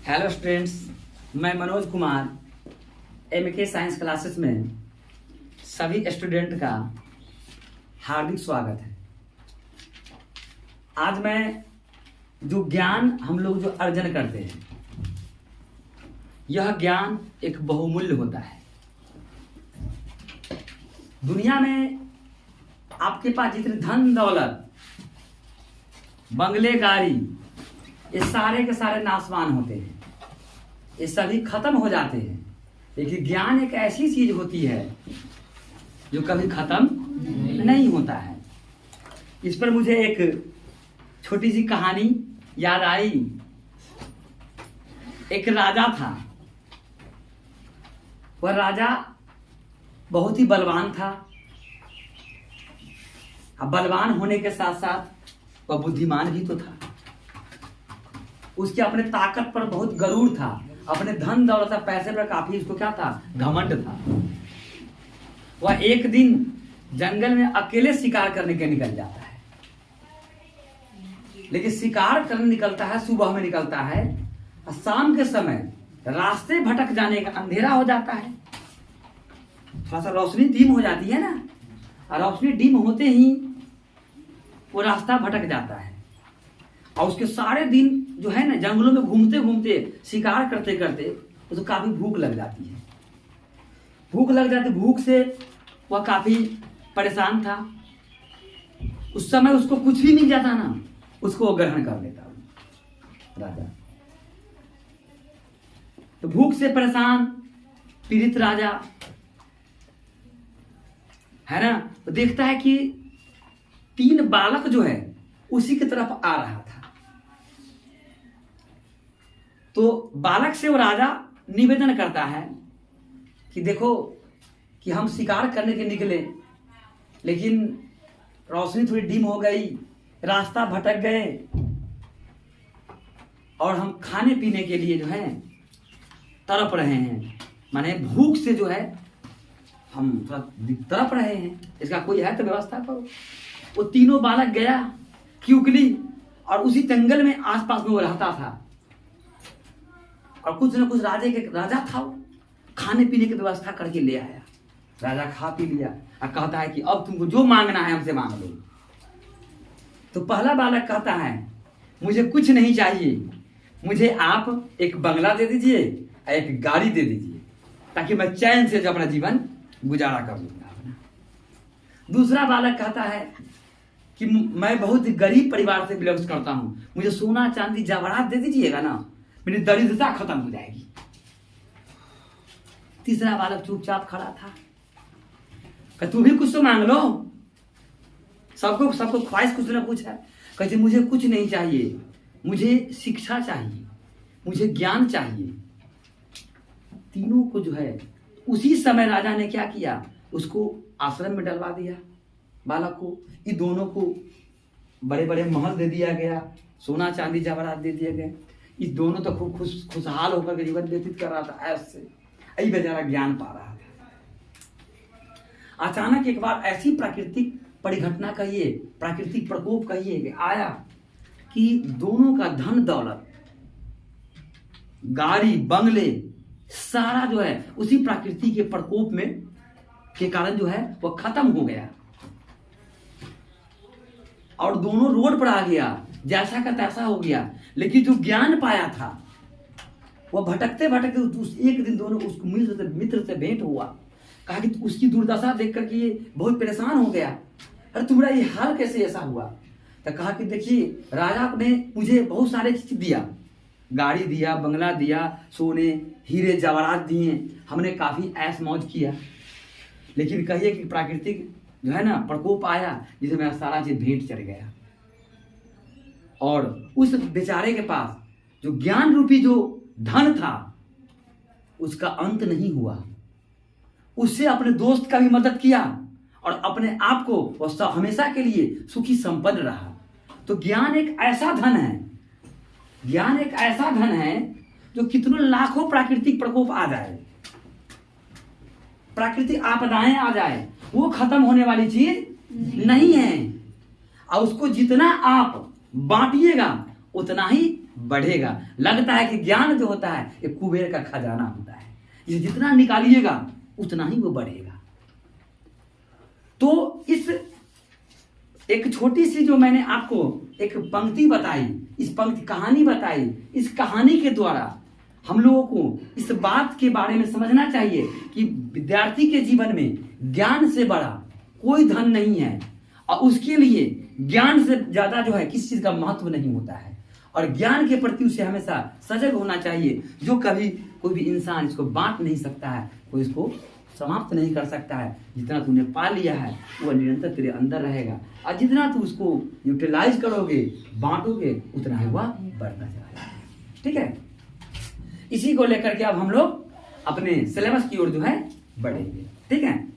Hello students, मैं Manoj Kumar MK science classes में सभी स्टूडेंट का हार्दिक स्वागत है। आज मैं जो ज्ञान हम लोग जो अर्जन करते हैं, यह ज्ञान एक बहुमूल्य होता है। दुनिया में आपके पास जितने धन दौलत, बंगले, गाड़ी, ये सारे के सारे नाशवान होते हैं, ये सभी खत्म हो जाते हैं। लेकिन ज्ञान एक ऐसी चीज होती है जो कभी खत्म नहीं होता है। इस पर मुझे एक छोटी सी कहानी याद आई। एक राजा था। वह राजा बहुत ही बलवान था। अब बलवान होने के साथ साथ वह बुद्धिमान भी तो था। उसके अपने ताकत पर बहुत गरूर था, अपने धन दौलत पैसे पर काफी उसको क्या था, घमंड था। वह एक दिन जंगल में अकेले शिकार करने के निकल जाता है। लेकिन शिकार करने निकलता है, सुबह में निकलता है, और शाम के समय रास्ते भटक जाने का, अंधेरा हो जाता है, थोड़ा सा रोशनी डिम हो जाती है ना, और रोशनी डिम होते ही वो रास्ता भटक जाता है। और उसके सारे दिन जो है ना, जंगलों में घूमते घूमते, शिकार करते करते उसको काफी भूख लग जाती है। भूख से वह काफी परेशान था। उस समय उसको कुछ भी मिल जाता ना, उसको वो ग्रहण कर लेता राजा। तो भूख से परेशान पीड़ित राजा है ना, तो देखता है कि 3 बालक जो है उसी की तरफ आ रहा था। तो बालक से वो राजा निवेदन करता है कि देखो कि हम शिकार करने के निकले, लेकिन रोशनी थोड़ी डिम हो गई, रास्ता भटक गए, और हम खाने पीने के लिए जो है तड़प रहे हैं। माने भूख से जो है हम तड़प रहे हैं, इसका कोई है तो व्यवस्था करो। वो तीनों बालक गया क्यूकली, और उसी जंगल में आसपास में वो रहता था। और कुछ न कुछ राजा था, वो खाने पीने की व्यवस्था करके ले आया। राजा खा पी लिया और कहता है कि अब तुमको जो मांगना है हमसे मांग लो। तो पहला बालक कहता है, मुझे कुछ नहीं चाहिए, मुझे आप एक बंगला दे दीजिए और एक गाड़ी दे दीजिए, ताकि मैं चैन से जो अपना जीवन गुजारा कर लूंगा। दूसरा बालक कहता है कि मैं बहुत गरीब परिवार से बिलोंग करता हूं, मुझे सोना चांदी जवाहरात दे दीजिएगा ना, मेरी दरिद्रता खत्म हो जाएगी। तीसरा बालक चुपचाप खड़ा था। तू भी कुछ तो मांग लो, सबको ख्वाहिश कुछ ना कुछ है। कहते मुझे कुछ नहीं चाहिए, मुझे शिक्षा चाहिए, मुझे ज्ञान चाहिए। तीनों को जो है उसी समय राजा ने क्या किया, उसको आश्रम में डलवा दिया। बालक को, ये दोनों को बड़े बड़े महल दे दिया गया, सोना चांदी जवाहरात दे दिए गए। ये दोनों तो खूब खुशहाल होकर के जीवन व्यतीत कर रहा था। ऐसे यही बेचारा ज्ञान पा रहा था। अचानक एक बार ऐसी प्राकृतिक परिघटना कहिए, प्राकृतिक प्रकोप कहिए कि आया कि दोनों का धन दौलत, गाड़ी, बंगले, सारा जो है उसी प्रकृति के प्रकोप में के कारण जो है वह खत्म हो गया। और दोनों रोड पर आ गया, जैसा का तैसा हो गया। लेकिन जो ज्ञान पाया था, वह भटकते भटकते एक दिन दोनों उसको मित्र से भेंट हुआ। कहा कि उसकी दुर्दशा देख करके ये बहुत परेशान हो गया। अरे तुम्हारा ये हाल कैसे ऐसा हुआ? तो कहा कि देखिए, राजा ने मुझे बहुत सारे चीज दिया, गाड़ी दिया, बंगला दिया, सोने हीरे जवाहरात दिए, हमने काफी ऐश मौज किया। लेकिन कहिए कि प्राकृतिक जो है ना प्रकोप आया, जिसे मेरा सारा चीज भेंट चढ़ गया। और उस बेचारे के पास जो ज्ञान रूपी जो धन था, उसका अंत नहीं हुआ। उससे अपने दोस्त का भी मदद किया और अपने आप को वह हमेशा के लिए सुखी संपन्न रहा। तो ज्ञान एक ऐसा धन है, ज्ञान एक ऐसा धन है जो कितनों लाखों प्राकृतिक प्रकोप आ जाए, प्राकृतिक आपदाएं आ जाए, वो खत्म होने वाली चीज नहीं है। और उसको जितना आप बांटिएगा उतना ही बढ़ेगा। लगता है कि ज्ञान जो होता है एक कुबेर का खजाना होता है, ये जितना निकालिएगा उतना ही वो बढ़ेगा। तो इस एक छोटी सी जो मैंने आपको एक पंक्ति बताई, इस पंक्ति कहानी बताई, इस कहानी के द्वारा हम लोगों को इस बात के बारे में समझना चाहिए कि विद्यार्थी के जीवन में ज्ञान से बड़ा कोई धन नहीं है, और उसके लिए ज्ञान से ज्यादा जो है किसी चीज का महत्व नहीं होता है, और ज्ञान के प्रति उसे हमेशा सजग होना चाहिए। जो कभी कोई भी इंसान इसको बांट नहीं सकता है, कोई इसको समाप्त नहीं कर सकता है। जितना तूने पा लिया है वो निरंतर तेरे अंदर रहेगा, और जितना तू उसको यूटिलाइज करोगे, बांटोगे, उतना ही वह बढ़ता जाएगा। ठीक है, इसी को लेकर के अब हम लोग अपने सिलेबस की ओर जो है बढ़ेंगे। ठीक है।